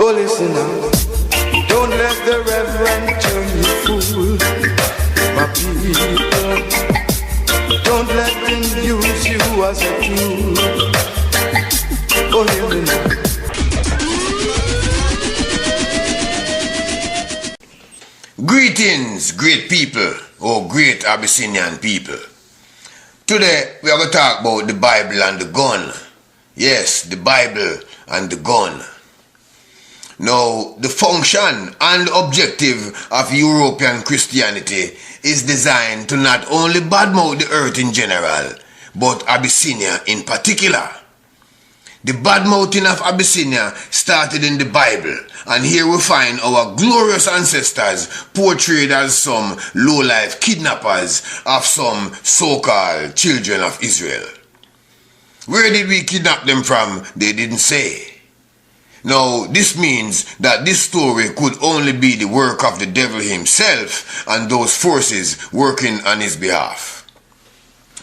Oh, listen now. Don't let the reverend turn you fool, my people. Don't let them use you as a tool. Oh, hear me now. Greetings, great people, or great Abyssinian people. Today, we are going to talk about the Bible and the gun. Yes, the Bible and the gun. Now, the function and objective of European Christianity is designed to not only badmouth the earth in general, but Abyssinia in particular. The badmouthing of Abyssinia started in the Bible, and here we find our glorious ancestors portrayed as some low-life kidnappers of some so-called children of Israel. Where did we kidnap them from? They didn't say. Now, this means that this story could only be the work of the devil himself and those forces working on his behalf.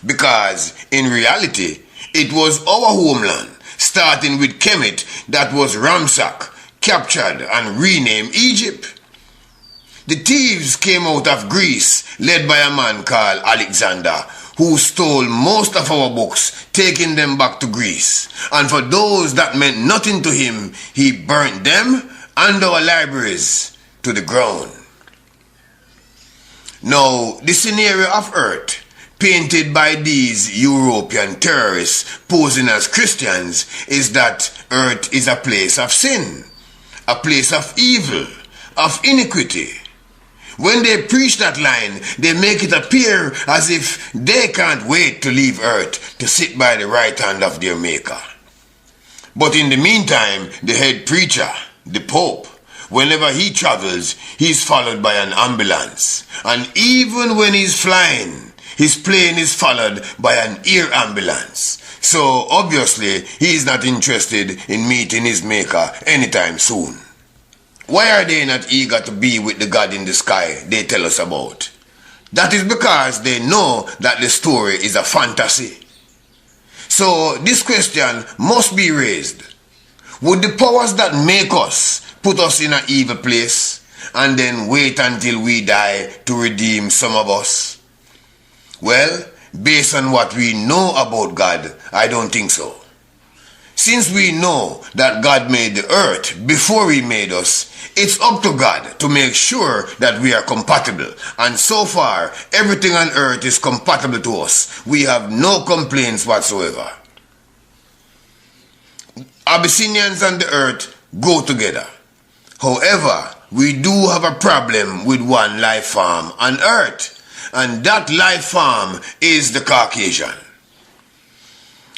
Because, in reality, it was our homeland, starting with Kemet, that was ransacked, captured, and renamed Egypt. The thieves came out of Greece, led by a man called Alexander, who stole most of our books, taking them back to Greece. And for those that meant nothing to him, he burnt them and our libraries to the ground. Now, the scenario of Earth, painted by these European terrorists posing as Christians, is that Earth is a place of sin, a place of evil, of iniquity. When they preach that line, they make it appear as if they can't wait to leave Earth to sit by the right hand of their Maker. But in the meantime, the head preacher, the Pope, whenever he travels, he's followed by an ambulance. And even when he's flying, his plane is followed by an air ambulance. So obviously, he's not interested in meeting his Maker anytime soon. Why are they not eager to be with the God in the sky they tell us about? That is because they know that the story is a fantasy. So this question must be raised. Would the powers that make us put us in an evil place and then wait until we die to redeem some of us? Well, based on what we know about God, I don't think so. Since we know that God made the earth before he made us, it's up to God to make sure that we are compatible. And so far, everything on earth is compatible to us. We have no complaints whatsoever. Abyssinians and the earth go together. However, we do have a problem with one life form on earth. And that life form is the Caucasian.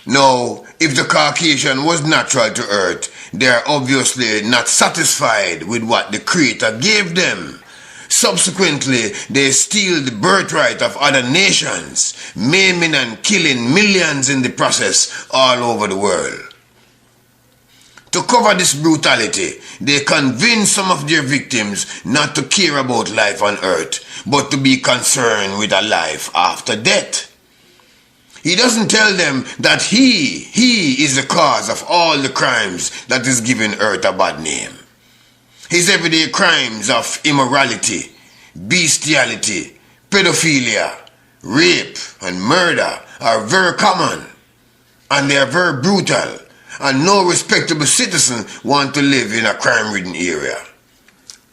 Now, if the Caucasian was natural to earth, they are obviously not satisfied with what the Creator gave them. Subsequently, they steal the birthright of other nations, maiming and killing millions in the process all over the world. To cover this brutality, they convince some of their victims not to care about life on earth, but to be concerned with a life after death. He doesn't tell them that he is the cause of all the crimes that is giving earth a bad name. His everyday crimes of immorality, bestiality, pedophilia, rape, and murder are very common, and they are very brutal, and no respectable citizen wants to live in a crime-ridden area.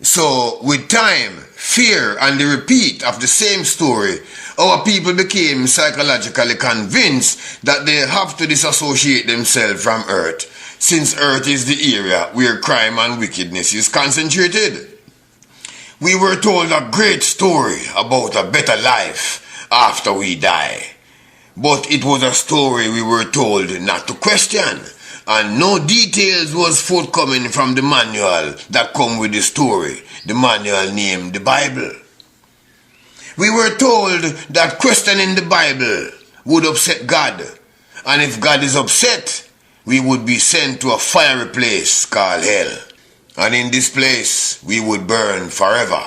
So, with time, fear, and the repeat of the same story, our people became psychologically convinced that they have to disassociate themselves from earth, since earth is the area where crime and wickedness is concentrated. We were told a great story about a better life after we die. But it was a story we were told not to question, and no details was forthcoming from the manual that come with the story, the manual named the Bible. We were told that questioning the Bible would upset God, and if God is upset, we would be sent to a fiery place called hell, and in this place we would burn forever.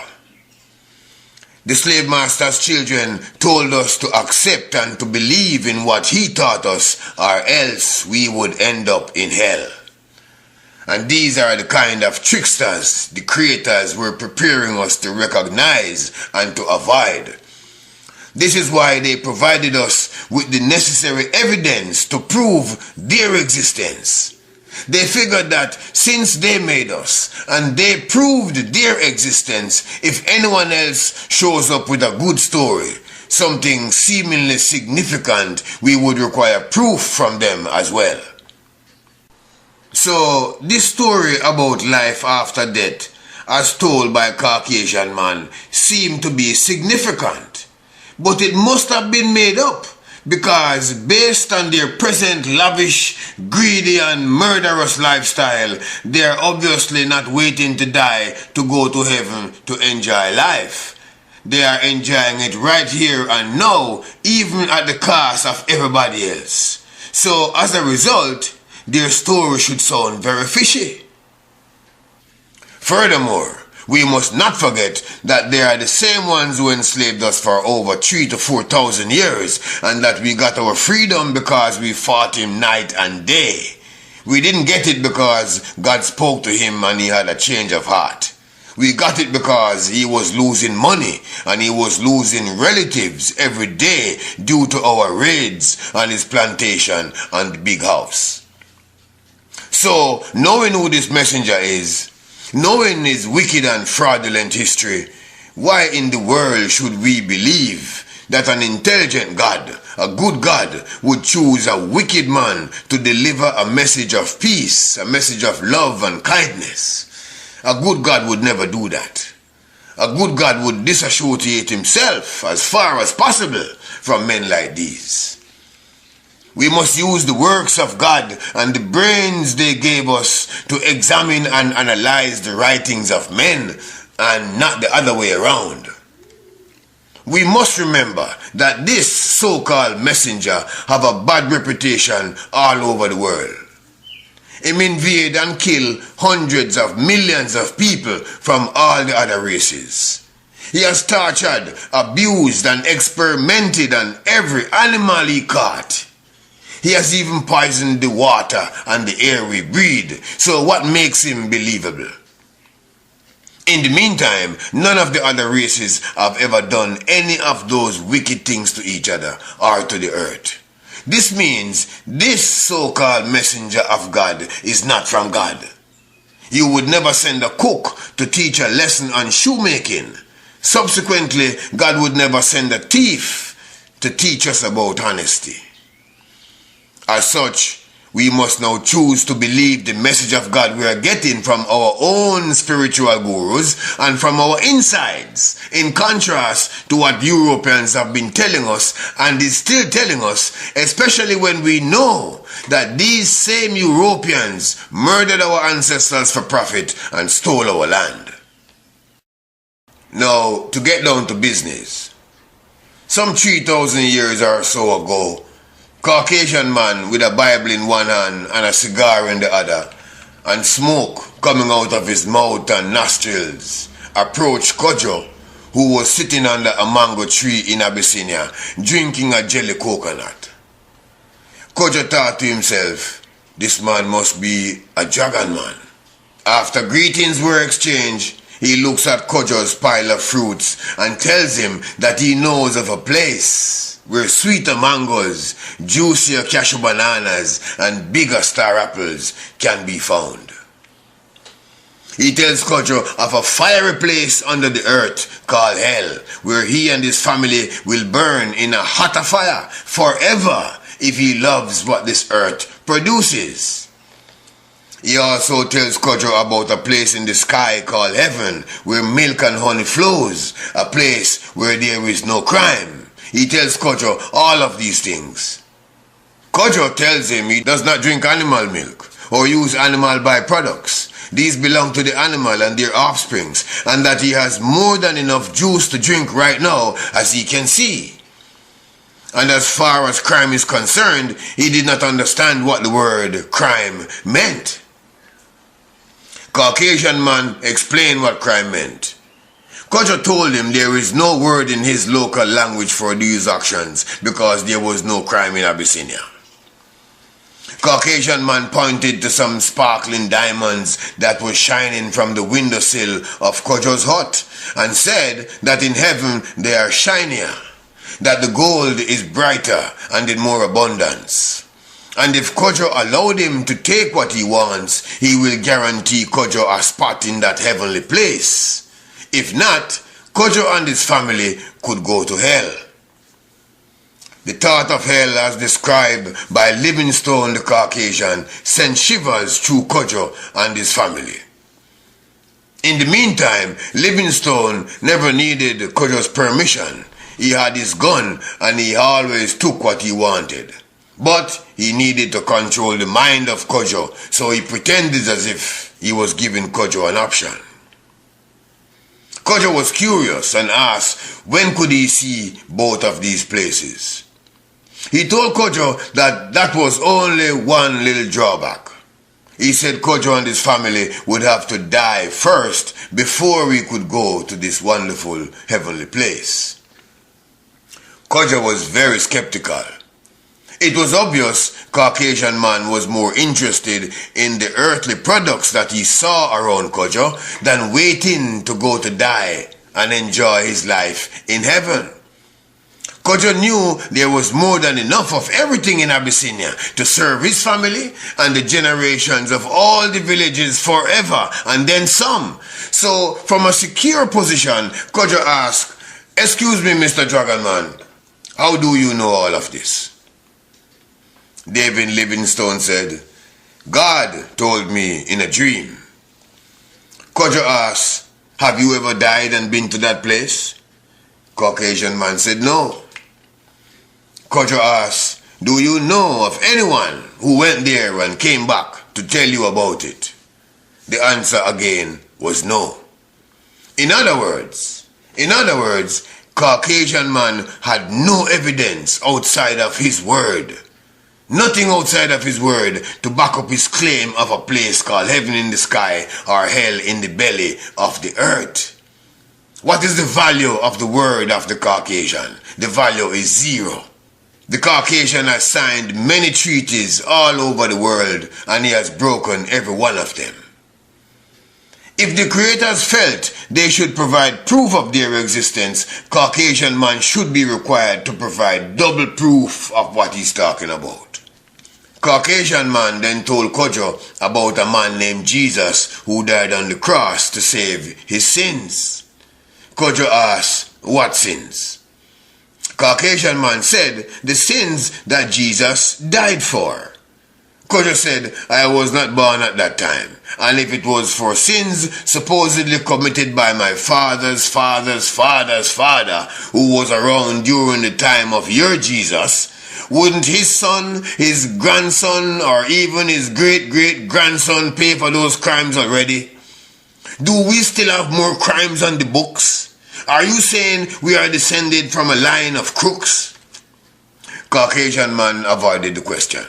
The slave master's children told us to accept and to believe in what he taught us, or else we would end up in hell. And these are the kind of tricksters the creators were preparing us to recognize and to avoid. This is why they provided us with the necessary evidence to prove their existence. They figured that since they made us and they proved their existence, if anyone else shows up with a good story, something seemingly significant, we would require proof from them as well. So, this story about life after death, as told by a Caucasian man, seemed to be significant. But it must have been made up, because based on their present lavish, greedy and murderous lifestyle, they are obviously not waiting to die to go to heaven to enjoy life. They are enjoying it right here and now, even at the cost of everybody else. So as a result, their story should sound very fishy. Furthermore, we must not forget that they are the same ones who enslaved us for over 3,000 to 4,000 years, and that we got our freedom because we fought him night and day. We didn't get it because God spoke to him and he had a change of heart. We got it because he was losing money and he was losing relatives every day due to our raids on his plantation and the big house. So, knowing who this messenger is, knowing his wicked and fraudulent history, why in the world should we believe that an intelligent God, a good God, would choose a wicked man to deliver a message of peace, a message of love and kindness? A good God would never do that. A good God would disassociate himself as far as possible from men like these. We must use the works of God and the brains they gave us to examine and analyze the writings of men, and not the other way around. We must remember that this so-called messenger have a bad reputation all over the world. Him invade and kill hundreds of millions of people from all the other races. He has tortured, abused and experimented on every animal he caught. He has even poisoned the water and the air we breathe. So what makes him believable? In the meantime, none of the other races have ever done any of those wicked things to each other or to the earth. This means this so-called messenger of God is not from God. You would never send a cook to teach a lesson on shoemaking. Subsequently, God would never send a thief to teach us about honesty. As such, we must now choose to believe the message of God we are getting from our own spiritual gurus and from our insides, in contrast to what Europeans have been telling us and is still telling us, especially when we know that these same Europeans murdered our ancestors for profit and stole our land. Now, to get down to business, some 3,000 years or so ago, Caucasian man with a Bible in one hand and a cigar in the other, and smoke coming out of his mouth and nostrils, approached Kojo, who was sitting under a mango tree in Abyssinia, drinking a jelly coconut. Kojo thought to himself, this man must be a dragon man. After greetings were exchanged, he looks at Kojo's pile of fruits and tells him that he knows of a place where sweeter mangoes, juicier cashew bananas, and bigger star apples can be found. He tells Kojo of a fiery place under the earth called hell, where he and his family will burn in a hotter fire forever if he loves what this earth produces. He also tells Kojo about a place in the sky called heaven, where milk and honey flows, a place where there is no crime. He tells Kojo all of these things. Kojo tells him he does not drink animal milk or use animal byproducts. These belong to the animal and their offsprings, and that he has more than enough juice to drink right now as he can see. And as far as crime is concerned, he did not understand what the word crime meant. Caucasian man explained what crime meant. Kojo told him there is no word in his local language for these actions because there was no crime in Abyssinia. Caucasian man pointed to some sparkling diamonds that were shining from the windowsill of Kojo's hut and said that in heaven they are shinier, that the gold is brighter and in more abundance. And if Kojo allowed him to take what he wants, he will guarantee Kojo a spot in that heavenly place. If not, Kojo and his family could go to hell. The thought of hell as described by Livingstone the Caucasian sent shivers through Kojo and his family. In the meantime, Livingstone never needed Kojo's permission. He had his gun and he always took what he wanted. But he needed to control the mind of Kojo, so he pretended as if he was giving Kojo an option. Kojo was curious and asked when could he see both of these places. He told Kojo that was only one little drawback. He said Kojo and his family would have to die first before we could go to this wonderful heavenly place. Kojo was very skeptical. It was obvious Caucasian man was more interested in the earthly products that he saw around Kojo than waiting to go to die and enjoy his life in heaven. Kojo knew there was more than enough of everything in Abyssinia to serve his family and the generations of all the villages forever and then some. So from a secure position, Kojo asked, "Excuse me, Mr. Dragonman, how do you know all of this?" David Livingstone said, "God told me in a dream." Kojo asked, "Have you ever died and been to that place?" Caucasian man said, "No." Kojo asked, "Do you know of anyone who went there and came back to tell you about it?" The answer again was no. In other words, Caucasian man had no evidence outside of his word. Nothing outside of his word to back up his claim of a place called heaven in the sky or hell in the belly of the earth. What is the value of the word of the Caucasian? The value is zero. The Caucasian has signed many treaties all over the world and he has broken every one of them. If the creators felt they should provide proof of their existence, Caucasian man should be required to provide double proof of what he's talking about. Caucasian man then told Kojo about a man named Jesus who died on the cross to save his sins. Kojo asked, "What sins?" Caucasian man said, "The sins that Jesus died for." Kojo said, "I was not born at that time, and if it was for sins supposedly committed by my father's father's father's father, who was around during the time of your Jesus, wouldn't his son, his grandson, or even his great-great-grandson pay for those crimes already? Do we still have more crimes on the books? Are you saying we are descended from a line of crooks?" Caucasian man avoided the question.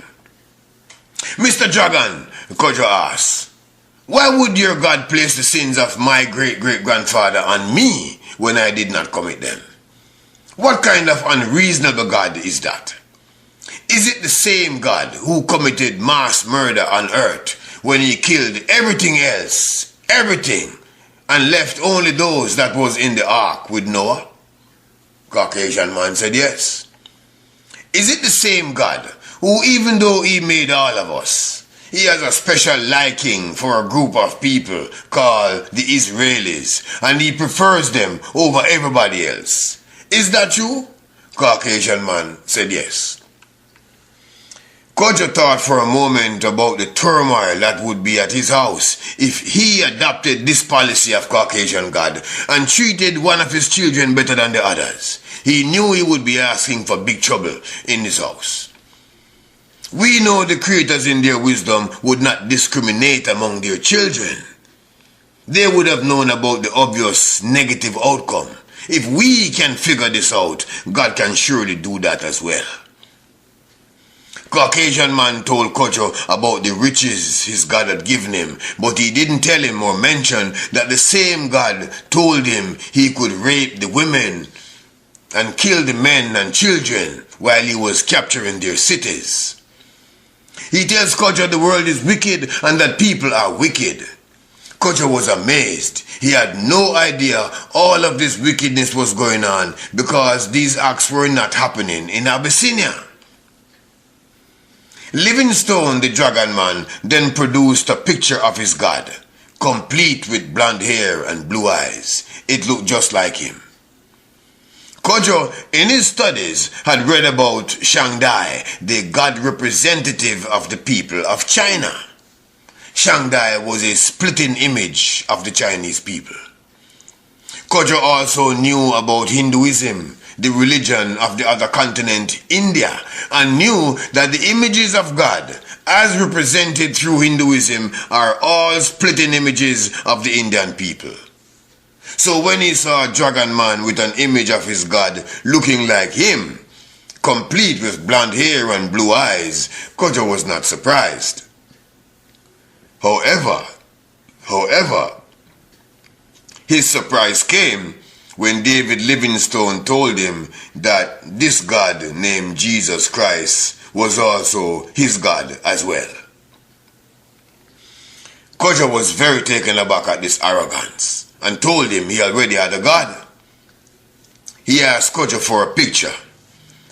"Mr. Dragon," Kojo asked, "why would your God place the sins of my great-great-grandfather on me when I did not commit them? What kind of unreasonable God is that? Is it the same God who committed mass murder on earth when he killed everything else, everything, and left only those that was in the ark with Noah?" Caucasian man said yes. "Is it the same God who, even though he made all of us, he has a special liking for a group of people called the Israelis, and he prefers them over everybody else? Is that true?" Caucasian man said yes. Kojo thought for a moment about the turmoil that would be at his house if he adopted this policy of Caucasian God and treated one of his children better than the others. He knew he would be asking for big trouble in his house. We know the creators in their wisdom would not discriminate among their children. They would have known about the obvious negative outcome. If we can figure this out, God can surely do that as well. Caucasian man told Kojo about the riches his God had given him, but he didn't tell him or mention that the same God told him he could rape the women and kill the men and children while he was capturing their cities. He tells Kojo the world is wicked and that people are wicked. Kojo was amazed. He had no idea all of this wickedness was going on because these acts were not happening in Abyssinia. Livingstone, the dragon man, then produced a picture of his god, complete with blonde hair and blue eyes. It looked just like him. Kojo, in his studies, had read about Shangdai, the god representative of the people of China. Shangdai was a splitting image of the Chinese people. Kojo also knew about Hinduism, the religion of the other continent, India, and knew that the images of God, as represented through Hinduism, are all splitting images of the Indian people. So when he saw a dragon man with an image of his God looking like him, complete with blonde hair and blue eyes, Kojo was not surprised. However, his surprise came when David Livingstone told him that this God named Jesus Christ was also his God as well. Kojo was very taken aback at this arrogance and told him he already had a God. He asked Kojo for a picture,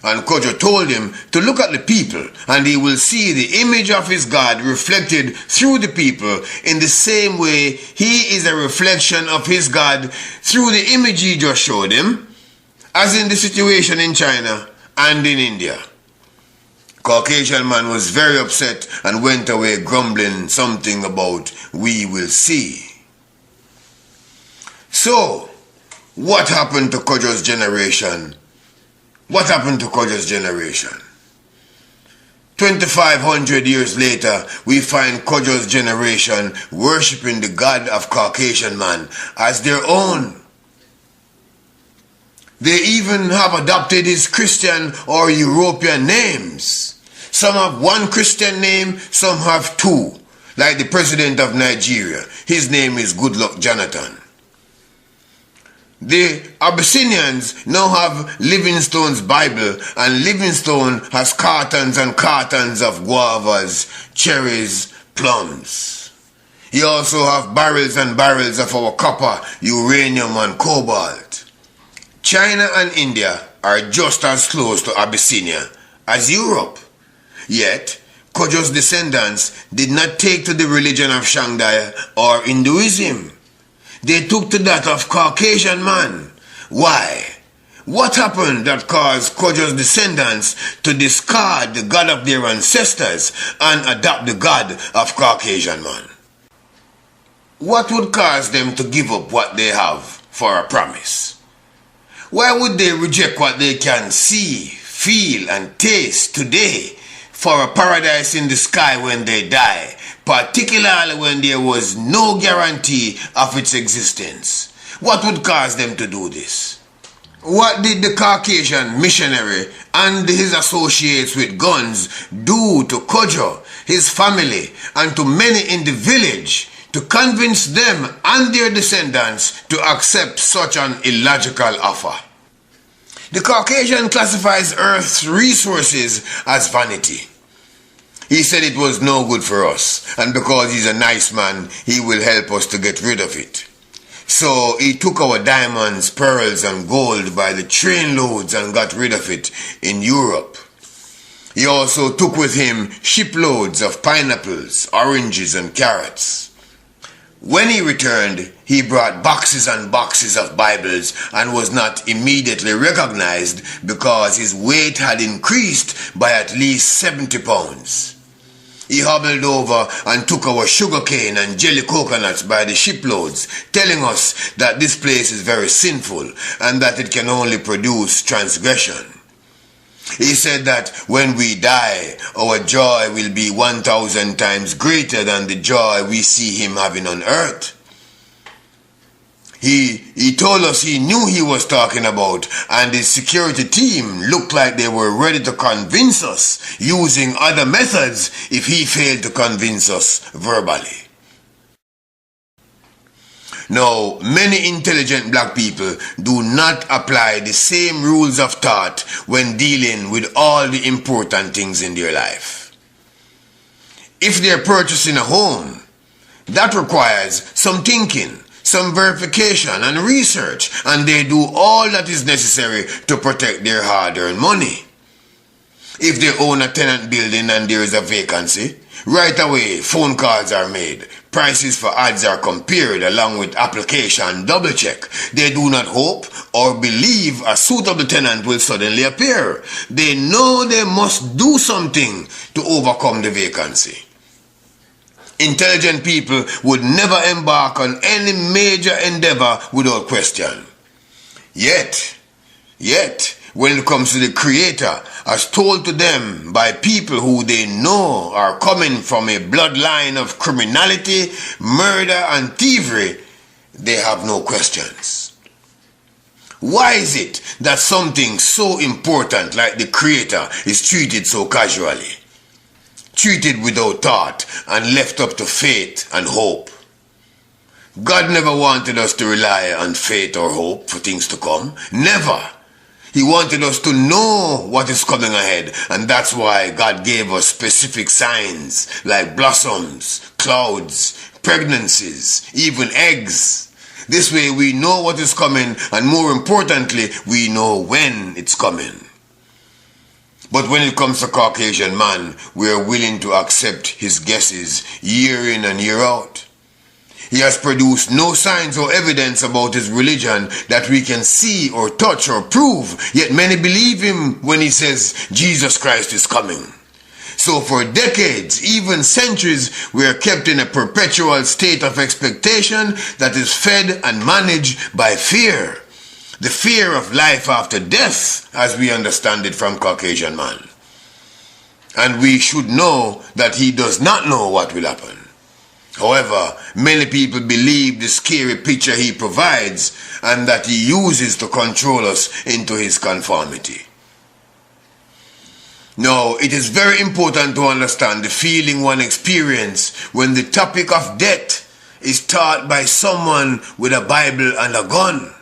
and Kojo told him to look at the people and he will see the image of his God reflected through the people in the same way he is a reflection of his God through the image he just showed him, as in the situation in China and in India. Caucasian man was very upset and went away grumbling something about "we will see." So, what happened to Kojo's generation? What happened to Kojo's generation? 2,500 years later, we find Kojo's generation worshipping the God of Caucasian man as their own. They even have adopted his Christian or European names. Some have one Christian name, some have two, like the president of Nigeria. His name is Goodluck Jonathan. The Abyssinians now have Livingstone's Bible, and Livingstone has cartons and cartons of guavas, cherries, plums. He also have barrels and barrels of our copper, uranium and cobalt. China and India are just as close to Abyssinia as Europe. Yet, Kojo's descendants did not take to the religion of Shangdai or Hinduism. They took to that of Caucasian man. Why? What happened that caused Kojo's descendants to discard the God of their ancestors and adopt the God of Caucasian man? What would cause them to give up what they have for a promise? Why would they reject what they can see, feel and taste today for a paradise in the sky when they die, particularly when there was no guarantee of its existence? What would cause them to do this? What did the Caucasian missionary and his associates with guns do to Kojo, his family, and to many in the village to convince them and their descendants to accept such an illogical offer? The Caucasian classifies Earth's resources as vanity. He said it was no good for us, and because he's a nice man, he will help us to get rid of it. So he took our diamonds, pearls and gold by the trainloads and got rid of it in Europe. He also took with him shiploads of pineapples, oranges and carrots. When he returned, he brought boxes and boxes of Bibles and was not immediately recognized because his weight had increased by at least 70 pounds. He hobbled over and took our sugarcane and jelly coconuts by the shiploads, telling us that this place is very sinful and that it can only produce transgression. He said that when we die, our joy will be 1,000 times greater than the joy we see him having on earth. He told us he knew he was talking about, and his security team looked like they were ready to convince us using other methods if he failed to convince us verbally. Now, many intelligent black people do not apply the same rules of thought when dealing with all the important things in their life. If they're purchasing a home, that requires some thinking, some verification and research, and they do all that is necessary to protect their hard-earned money. If they own a tenant building and there is a vacancy, right away phone calls are made, prices for ads are compared along with application double check. They do not hope or believe a suitable tenant will suddenly appear. They know they must do something to overcome the vacancy. Intelligent people would never embark on any major endeavor without question. Yet, when it comes to the Creator, as told to them by people who they know are coming from a bloodline of criminality, murder and thievery, they have no questions. Why is it that something so important like the Creator is treated so casually? Treated without thought and left up to faith and hope? God never wanted us to rely on faith or hope for things to come. Never. He wanted us to know what is coming ahead, and that's why God gave us specific signs like blossoms, clouds, pregnancies, even eggs. This way we know what is coming, and more importantly, we know when it's coming. But when it comes to Caucasian man, we are willing to accept his guesses year in and year out. He has produced no signs or evidence about his religion that we can see or touch or prove, yet many believe him when he says Jesus Christ is coming. So for decades, even centuries, we are kept in a perpetual state of expectation that is fed and managed by fear. The fear of life after death, as we understand it from Caucasian man. And we should know that he does not know what will happen. However, many people believe the scary picture he provides and that he uses to control us into his conformity. Now, it is very important to understand the feeling one experiences when the topic of death is taught by someone with a Bible and a gun.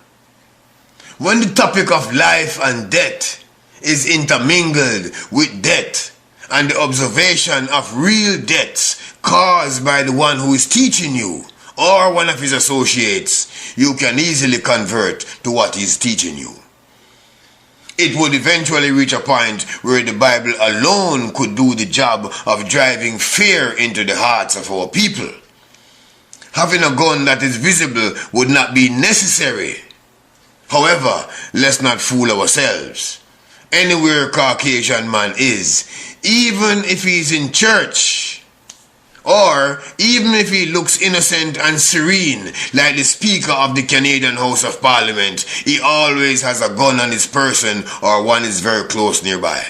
When the topic of life and death is intermingled with death and the observation of real deaths caused by the one who is teaching you or one of his associates, you can easily convert to what he is teaching you. It would eventually reach a point where the Bible alone could do the job of driving fear into the hearts of our people. Having a gun that is visible would not be necessary. However, let's not fool ourselves. Anywhere Caucasian man is, even if he is in church, or even if he looks innocent and serene like the Speaker of the Canadian House of Parliament, he always has a gun on his person or one is very close nearby.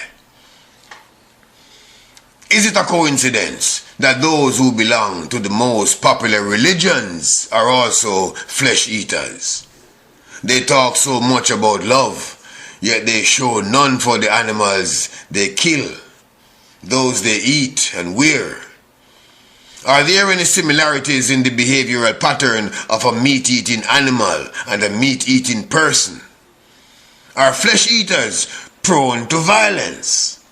Is it a coincidence that those who belong to the most popular religions are also flesh eaters? They talk so much about love, yet they show none for the animals they kill, those they eat and wear. Are there any similarities in the behavioral pattern of a meat-eating animal and a meat-eating person? Are flesh eaters prone to violence?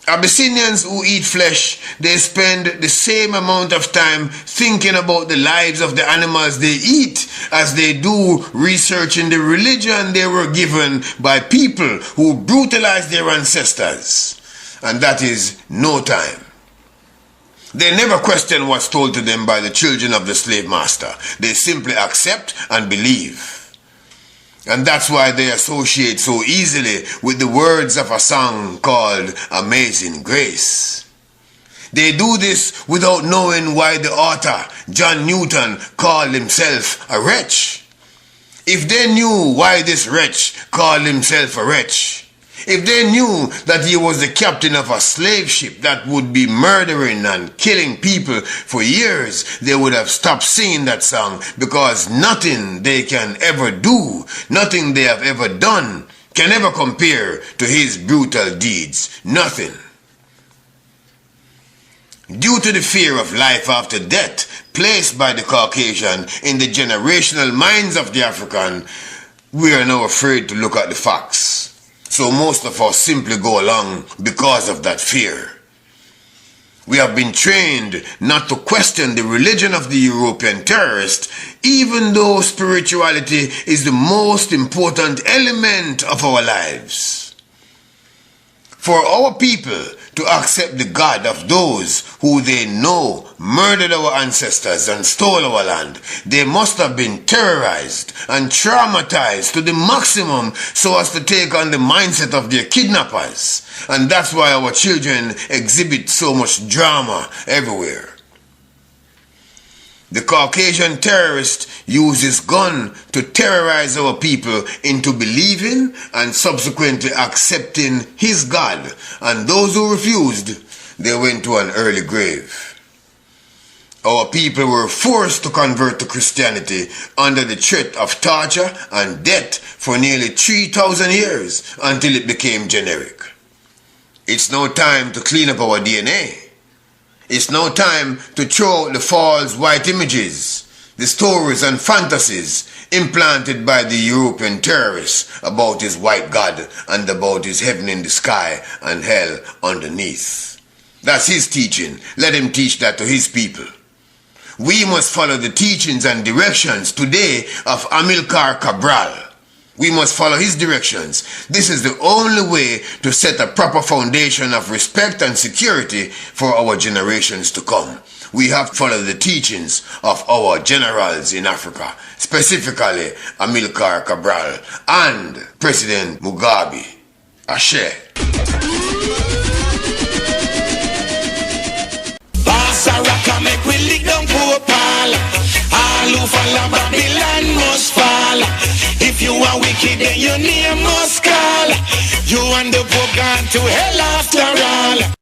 Abyssinians who eat flesh, they spend the same amount of time thinking about the lives of the animals they eat as they do researching the religion they were given by people who brutalized their ancestors. And that is no time. They never question what's told to them by the children of the slave master. They simply accept and believe. And that's why they associate so easily with the words of a song called Amazing Grace. They do this without knowing why the author, John Newton, called himself a wretch. If they knew why this wretch called himself a wretch, if they knew that he was the captain of a slave ship that would be murdering and killing people for years, they would have stopped singing that song, because nothing they can ever do, nothing they have ever done, can ever compare to his brutal deeds. Nothing. Due to the fear of life after death placed by the Caucasian in the generational minds of the African, we are now afraid to look at the facts. So most of us simply go along because of that fear. We have been trained not to question the religion of the European terrorist, even though spirituality is the most important element of our lives. For our people to accept the God of those who they know murdered our ancestors and stole our land, they must have been terrorized and traumatized to the maximum so as to take on the mindset of their kidnappers. And that's why our children exhibit so much drama everywhere. The Caucasian terrorist uses gun to terrorize our people into believing and subsequently accepting his God, and those who refused, they went to an early grave. Our people were forced to convert to Christianity under the threat of torture and death for nearly 3,000 years until it became generic. It's now time to clean up our DNA. It's now time to throw out the false white images, the stories and fantasies implanted by the European terrorists about his white God and about his heaven in the sky and hell underneath. That's his teaching. Let him teach that to his people. We must follow the teachings and directions today of Amilcar Cabral. We must follow his directions. This is the only way to set a proper foundation of respect and security for our generations to come. We have to follow the teachings of our generals in Africa, specifically Amilcar Cabral and President Mugabe. Ashe. Basaraka make we lick down Popal. All who follow Babylon must fall. If you are wicked, then your name must call. You and the book gone to hell after all.